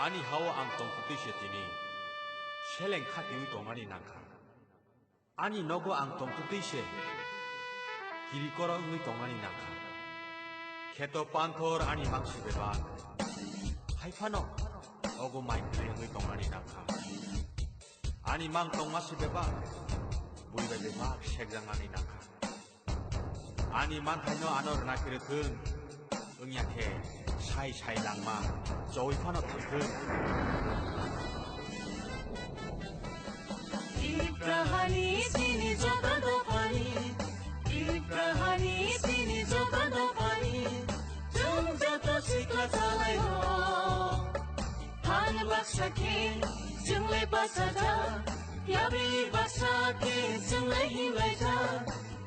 아니 하와 앙똥 뜻이었더니 셀랭 카티의 동안이 난가 아니 너고 앙똥 뜻이 길거라의 동안이 난가 개또 반토르 아니 망시베바 하이파노 어고 마이크의 동안이 난가 아니 망똥 마시베바 무이베베바 색장안이 난가 아니 만타노 아노르나 그릇은 응약해 사이사이 낭마 조이파노 탕큰 Ibrahani sini jogado pani Ibrahani sini jogado pani Jung jato sikla salai ho Han baksa ke jung le basada Yabi baksa ke jung le hilai ja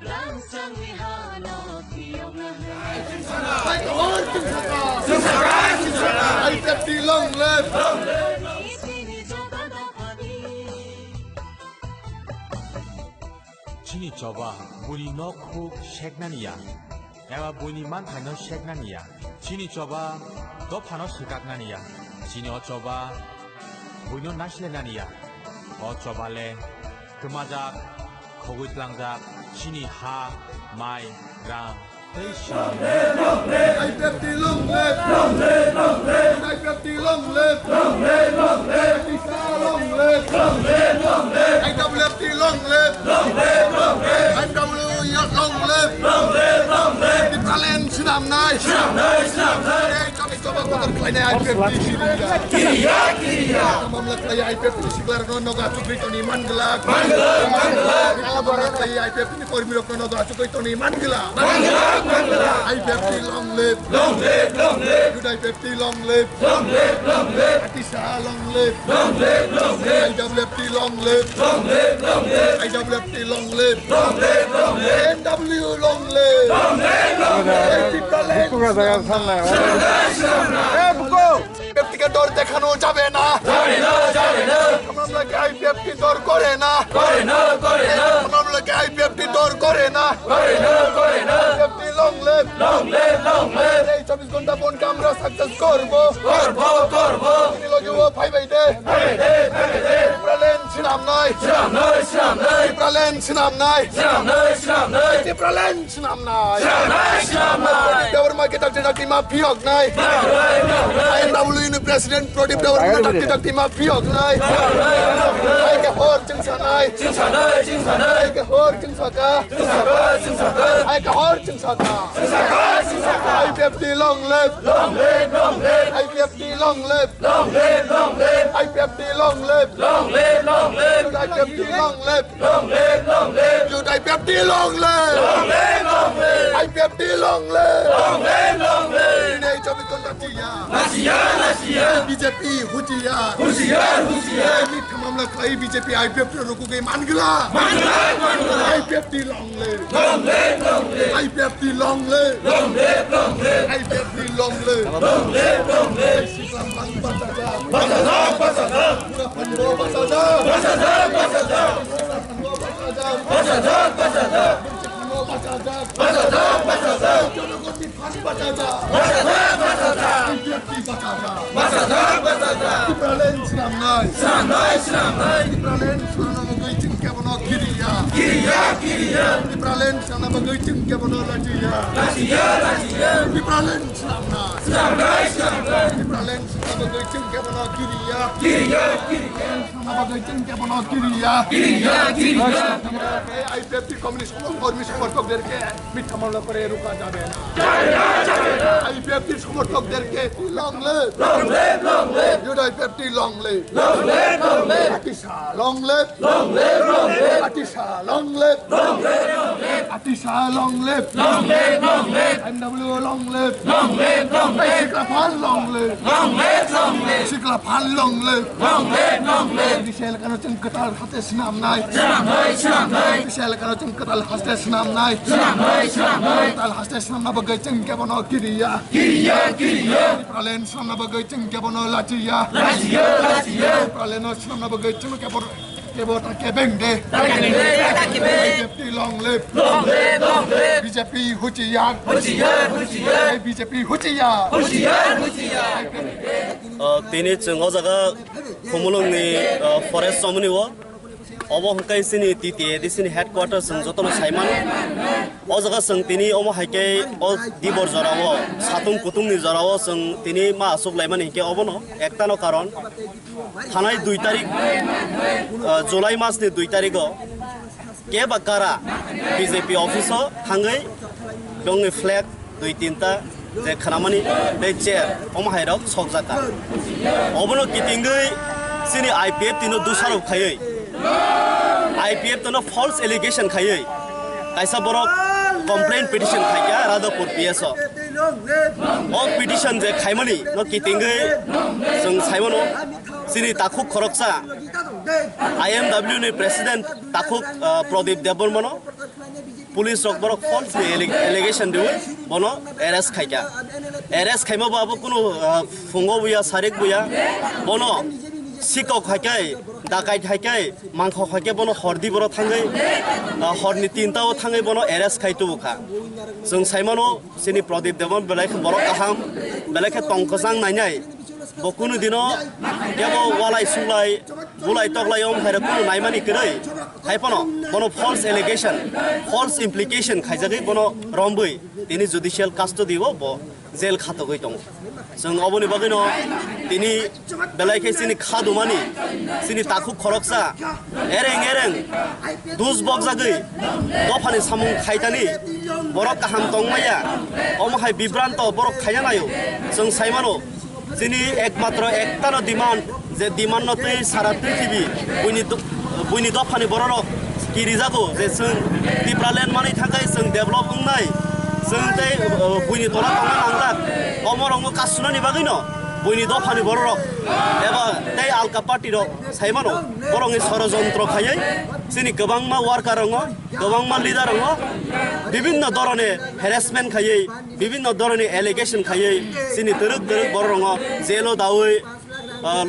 Lang sang ni hano kiyong na hai I kept the long live. 진이 저봐 물이 넣고 색난이야 야와 문이 많다너 색난이야 진이 저봐 너 파너 시각난이야 진이 어쩌봐 문이 나실난이야 어쩌발래 그마작 거기랑작 진이 하 마이 랑 I kept the long live. I kept the long live. Long live. I double left the long live. I double long live. The talent Sinam Nai. Hey, kami coba kotor kleine I kept the Kiria. Mamlat kaya I kept the Siglar no gachu Tony Mangala. I kept the Formiro no gachu Tony Mangala. I kept the long live. Good I kept the long live. Atisha long live. I double left the long live. I double left the long live. NW long live. ব্যক্তিকে ডর দেখানো যাবে না আমরা IPFT ডর করে না আমরা আইপিএফটি ডর করে না আইপিএফটি লং লিভ এই 24 ঘন্টা বনকে আমরা সাকসেস করব তিনি লগেও ভাই দে প্রালেন ছিলাম নাই প্রালেন ছিলাম নাই প্রালেন ছিলাম নাই দেওয়ার মাকে ডাক্তার মাফি হোক নাই NW President Prodip Dewan Dakti Mafi Hok Nai Ai ke hor ching sanai Ai ke hor ching saka Ai ke hor ching saka IPFT long live IPFT long live IPFT long live IPFT long live IPFT long live IPFT long live Ini 24 ঘন্টা Nasia BJP Hujiar Ini tamamlah kai BJP IPF rokoge mangla IPFT long live IPFT long live IPFT long live Islam IPFT communist কর্মী সমর্থকদেরকে মিথ্যা মামলা করে রোকা যাবে না IPFT সমর্থকদেরকে long live IPFT long live আতিশা লং লিভ আতিশা লং লিভ আতিশা long live NW long live শিকলাফান লং লিভ শিকলাফান লং লিভ বিশাল কানো চমকতাল হাতে স্নাম নাই বিশাল কানো চমকতাল হাতে স্নাম নাই তাল হাতে স্নাম বাগৈ চমকেবনো কিরিয়া প্রালেন স্নাম বাগৈ চমকেবনো লাচিয়া প্রালেন স্নাম বাগৈ চমকেবনো কেবটা কেবেংদে BJP long live BJP Hujiar BJP Hujiar তিনি जों o jaga khumulungni forest somni o obo hangkai sini TTAD sini headquarters जों jotono saiman o jaga जों তিনি omo haike o dibor jorao satung kutungni jorao जों তিনি ma asuk laimani hike obono ektano karon thanai 2 tarik July masni 2 tariko ke bakara BJP office o hangai dongni flag 2-3 ta je khanamani de chair omo hairok sogjaka obono kitingoi sini IPF tino dusarok khayei IPF tino false allegation khayei kaisa borok complaint petition khaikya Radhapur PSO o petition je khaimani no kitingoi जों saimono sini takhuk khoroksa IMW ni president takhuk Pradip Debormano police rok borok false allegation diu bono arrest khaikya arrest khaima babu kuno fungo buya sarik buya bono sikok khaikai dakai khaikai mangkho khaikai bono hordi boro thangai horni tintao thangai bono arrest khaitu bukha जों saimano sini Pradip Debon belai borok kaham belai tongkosang nainai bokunu dino kebo walai sulai bulai toklai om khaira kuno naimani krai khaipono bono false allegation false implication khaijagi bono rombui tini judicial custody o bo jail khatogoi tong जों oboni bagino tini belai ke sini khadumani sini taku khoroksa ereng dus bokjagoi dofani samung khaitani borok kaham tongmaya omhai bibranto borok khayanayo जों saimano যিনি একমাত্র একটানো demand যে demand নতুই সারা পৃথিবী বুইনি দফানি বড়রক কি রিজাগো যে जों টিপ্রালেন মানি থাকাই जों डेभलप होनाय जों दै बुइनि तला थांना नांलाक अमरंग कासुनानि बागैनो बुइनि दफानि बड़रक एबा दै आलका पार्टी रक साइमानो बरंनि षড়যন্ত্র खायै जोंनि गोबांमा वार्कार रङ गोबांमा लिडार रङ বিভিন্ন ধরনের হ্যারাসমেন্ট খাयै বিভিন্ন ধরনের এলিগেশন খাयै जोंनि दरक बर रङ जेलो दावै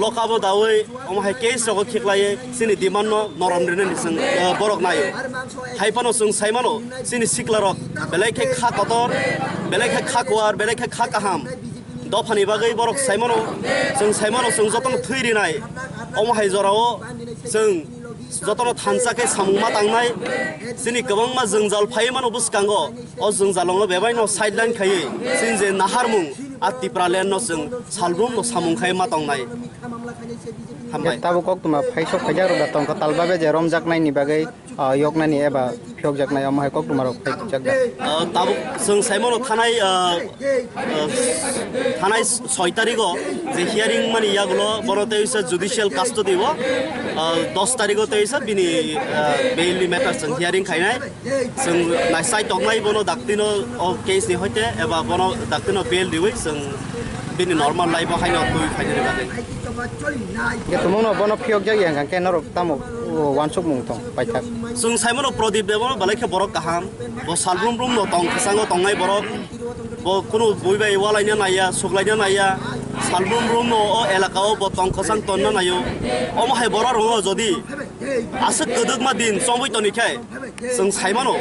लकाबो दावै अमहाय केस रग खिखलायै जोंनि डिमान्ड नरमद्रने जों बरक नायो हाइपानो जों साइमानो जोंनि सिक्लारक बेलायखे खा कतर बेलायखे खा कुवार बेलायखे खा काहाम दफानि बागै बरक साइमानो जों जतन थैरिनाय अमहाय जराव जों जतन थानसाके सामुंमा तांनाय जोंनि गोबांमा जोंजाल फायमानो बुसकांगो अ जोंजालांनो बेबायनो साइडलाइन खायै जों जे नाहारमुं आतिप्रालेन न जों सालब्रुम न सामुंखाय मा तांनाय हामबाय ताबो कक्तुमा फाइसो फाइजार दा तंक तालबाबे जे रमजाकनायनि बागै यकनानि एबा फियकजाकनाय अमहाय कक्तुमार फाइजाकदा ताबो जों साइमनो थानाय 6 तारिखो जे हियारिं मानि यागलो बरते इस जुडिशियल कास्टडी वो 10 तारिखो ते इस बिनि बेलि मेटर जों हियारिं खायनाय जों नायसाय तंनाय बनो दाक्तिनो अ केस नि होते एबा बनो दाक्तिनो बेल दिवै जों बिनि नर्माल लाइफ हायनो तुइ खायनो बागै के तुमनो बनो फियकजाक यांगा के नरक तामो वानसुक मुंथं पाइथाक जों साइमनो प्रदीप देवन बालायखे बरक काहाम बो सालब्रुम ब्रुम न तंग खसांगो तंनाय बरक बो कुनु बुइबाय वालायनो नाया सुगलायनो नाया सालब्रुम ब्रुम न अ एलाकाओ बो तंग खसां तन्नो नायो अमहाय बर रङ जदि आसक गदगमा दिन समयतनिखाय जों साइमानो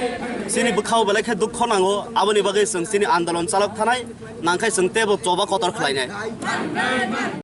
सिनि बखाव बालायखे दुख नांगो आबनि बागै जों सिनि आन्दोलन चालक थानाय नांखाय जों तेबो जबा कतर खलायनाय